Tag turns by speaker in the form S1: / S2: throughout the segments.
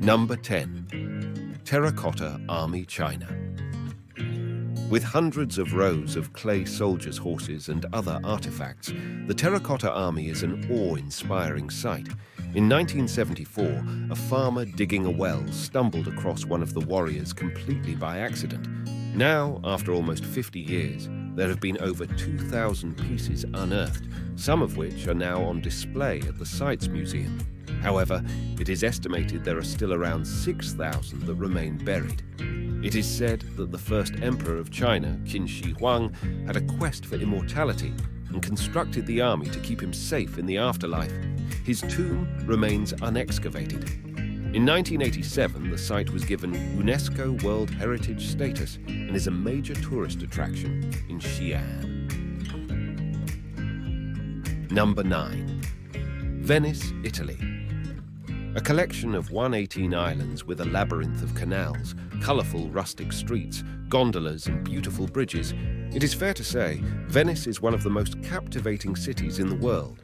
S1: Number 10. Terracotta Army China. With hundreds of rows of clay soldiers' horses and other artifacts, the Terracotta Army is an awe-inspiring sight. In 1974, a farmer digging a well stumbled across one of the warriors completely by accident. Now, after almost 50 years, there have been over 2,000 pieces unearthed, some of which are now on display at the Science Museum. However, it is estimated there are still around 6,000 that remain buried. It is said that the first emperor of China, Qin Shi Huang, had a quest for immortality and constructed the army to keep him safe in the afterlife. His tomb remains unexcavated. In 1987, the site was given UNESCO World Heritage status and is a major tourist attraction in Xi'an. Number 9. Venice, Italy. A collection of 118 islands with a labyrinth of canals, colourful rustic streets, gondolas and beautiful bridges, it is fair to say Venice is one of the most captivating cities in the world.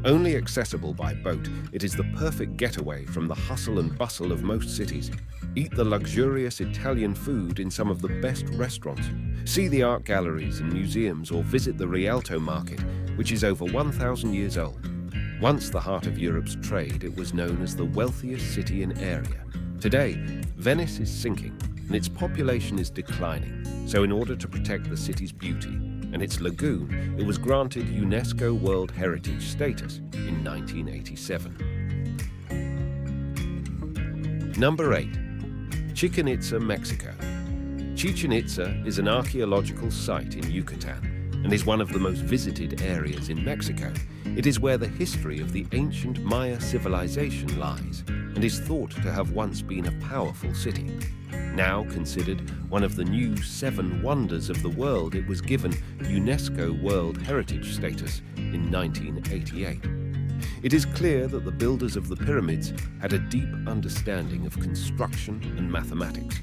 S1: Only accessible by boat, it is the perfect getaway from the hustle and bustle of most cities. Eat the luxurious Italian food in some of the best restaurants. See the art galleries and museums or visit the Rialto market, which is over 1,000 years old. Once the heart of Europe's trade, it was known as the wealthiest city in area. Today, Venice is sinking and its population is declining. So in order to protect the city's beauty and its lagoon, it was granted UNESCO World Heritage status in 1987. Number 8. Chichen Itza, Mexico. Chichen Itza is an archaeological site in Yucatan and is one of the most visited areas in Mexico. It is where the history of the ancient Maya civilization lies and is thought to have once been a powerful city. Now considered one of the new 7 wonders of the world, it was given UNESCO World Heritage status in 1988. It is clear that the builders of the pyramids had a deep understanding of construction and mathematics.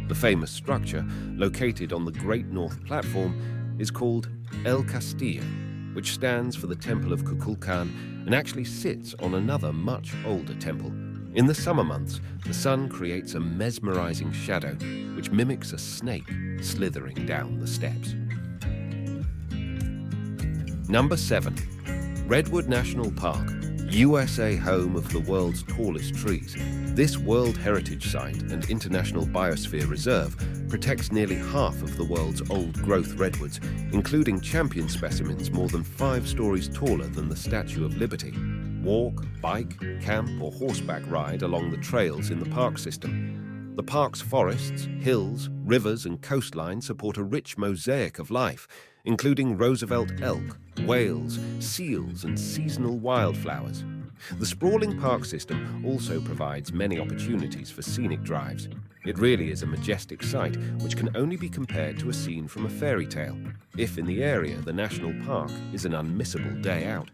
S1: The famous structure, located on the Great North Platform, is called El Castillo, which stands for the Temple of Kukulkan and actually sits on another much older temple. In the summer months, the sun creates a mesmerizing shadow which mimics a snake slithering down the steps. Number 7. Redwood National Park, USA home of the world's tallest trees. This World Heritage Site and International Biosphere Reserve protects nearly half of the world's old-growth redwoods, including champion specimens more than 5 stories taller than the Statue of Liberty. Walk, bike, camp or horseback ride along the trails in the park system. The park's forests, hills, rivers and coastline support a rich mosaic of life, including Roosevelt elk, whales, seals and seasonal wildflowers. The sprawling park system also provides many opportunities for scenic drives. It really is a majestic sight which can only be compared to a scene from a fairy tale, if in the area the national park is an unmissable day out.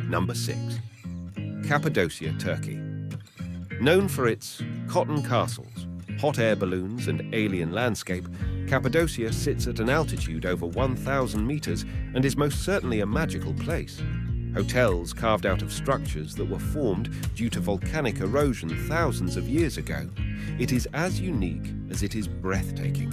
S1: Number 6. Cappadocia, Turkey. Known for its cotton castles, hot air balloons and alien landscape, Cappadocia sits at an altitude over 1,000 meters and is most certainly a magical place. Hotels carved out of structures that were formed due to volcanic erosion thousands of years ago. It is as unique as it is breathtaking.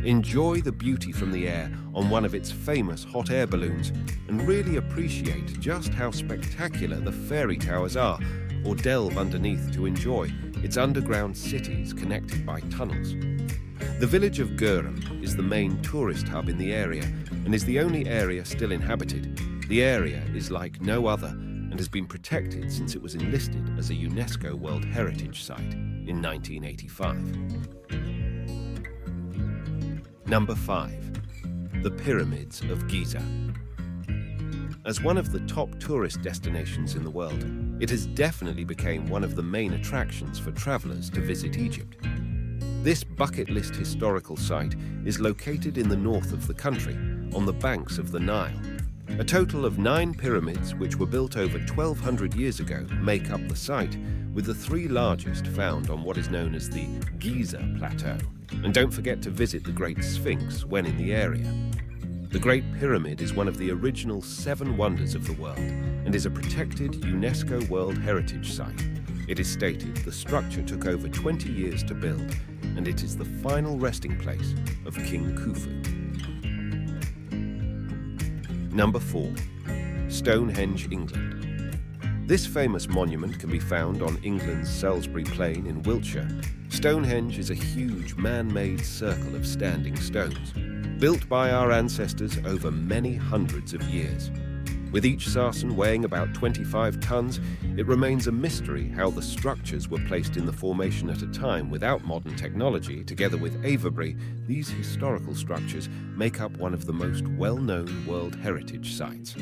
S1: Enjoy the beauty from the air on one of its famous hot air balloons and really appreciate just how spectacular the fairy towers are, or delve underneath to enjoy its underground cities connected by tunnels. The village of Görum is the main tourist hub in the area and is the only area still inhabited. The area is like no other and has been protected since it was enlisted as a UNESCO World Heritage Site in 1985. Number 5. The Pyramids of Giza. As one of the top tourist destinations in the world, it has definitely become one of the main attractions for travelers to visit Egypt. This bucket list historical site is located in the north of the country, on the banks of the Nile. A total of 9 pyramids, which were built over 1,200 years ago, make up the site, with the 3 largest found on what is known as the Giza Plateau. And don't forget to visit the Great Sphinx when in the area. The Great Pyramid is one of the original 7 wonders of the world and and is a protected UNESCO World Heritage Site. It is stated the structure took over 20 years to build, and it is the final resting place of King Khufu. Number 4. Stonehenge, England. This famous monument can be found on England's Salisbury Plain in Wiltshire. Stonehenge is a huge man-made circle of standing stones, built by our ancestors over many hundreds of years. With each sarsen weighing about 25 tons, it remains a mystery how the structures were placed in the formation at a time without modern technology. Together with Avebury, these historical structures make up one of the most well-known World Heritage Sites.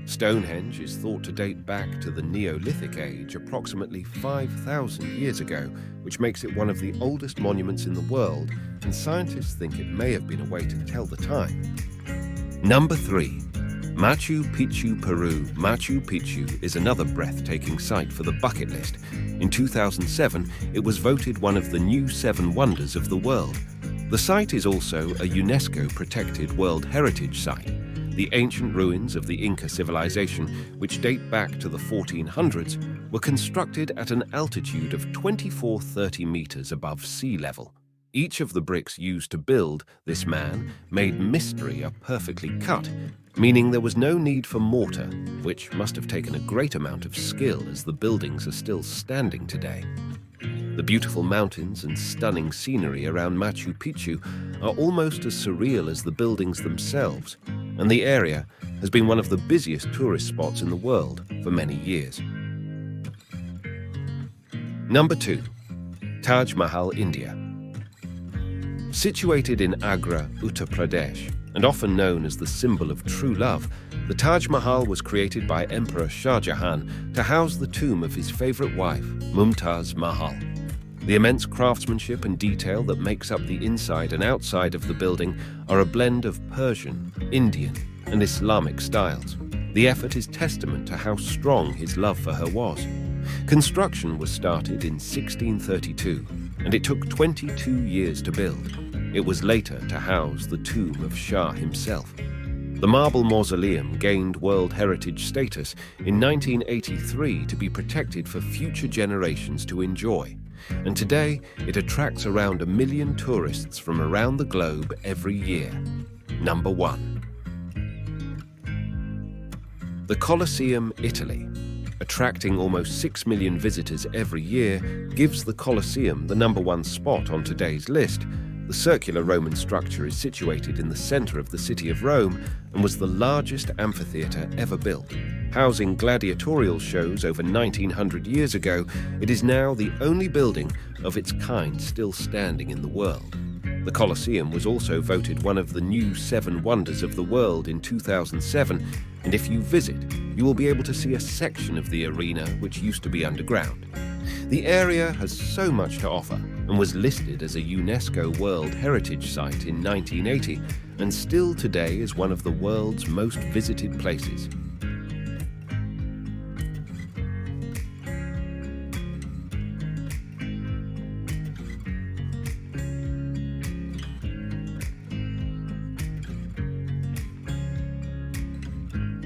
S1: Stonehenge is thought to date back to the Neolithic age, approximately 5,000 years ago, which makes it one of the oldest monuments in the world, and scientists think it may have been a way to tell the time. Number 3. Machu Picchu, Peru. Machu Picchu is another breathtaking site for the bucket list. In 2007, it was voted one of the new 7 wonders of the world. The site is also a UNESCO-protected World Heritage Site. The ancient ruins of the Inca civilization, which date back to the 1400s, were constructed at an altitude of 2430 meters above sea level. Each of the bricks used to build this man made mystery are perfectly cut, meaning there was no need for mortar, which must have taken a great amount of skill as the buildings are still standing today. The beautiful mountains and stunning scenery around Machu Picchu are almost as surreal as the buildings themselves, and the area has been one of the busiest tourist spots in the world for many years. Number 2. Taj Mahal, India. Situated in Agra, Uttar Pradesh, and often known as the symbol of true love, the Taj Mahal was created by Emperor Shah Jahan to house the tomb of his favorite wife, Mumtaz Mahal. The immense craftsmanship and detail that makes up the inside and outside of the building are a blend of Persian, Indian, and Islamic styles. The effort is testament to how strong his love for her was. Construction was started in 1632, and it took 22 years to build. It was later to house the tomb of Shah himself. The marble mausoleum gained World Heritage status in 1983 to be protected for future generations to enjoy, and today it attracts around 1 million tourists from around the globe every year. Number 1. The Colosseum, Italy. Attracting almost 6 million visitors every year, gives the Colosseum the number 1 spot on today's list. The circular Roman structure is situated in the center of the city of Rome and was the largest amphitheater ever built. Housing gladiatorial shows over 1900 years ago, it is now the only building of its kind still standing in the world. The Colosseum was also voted one of the new 7 wonders of the world in 2007, and if you visit, you will be able to see a section of the arena which used to be underground. The area has so much to offer and was listed as a UNESCO World Heritage Site in 1980 and still today is one of the world's most visited places.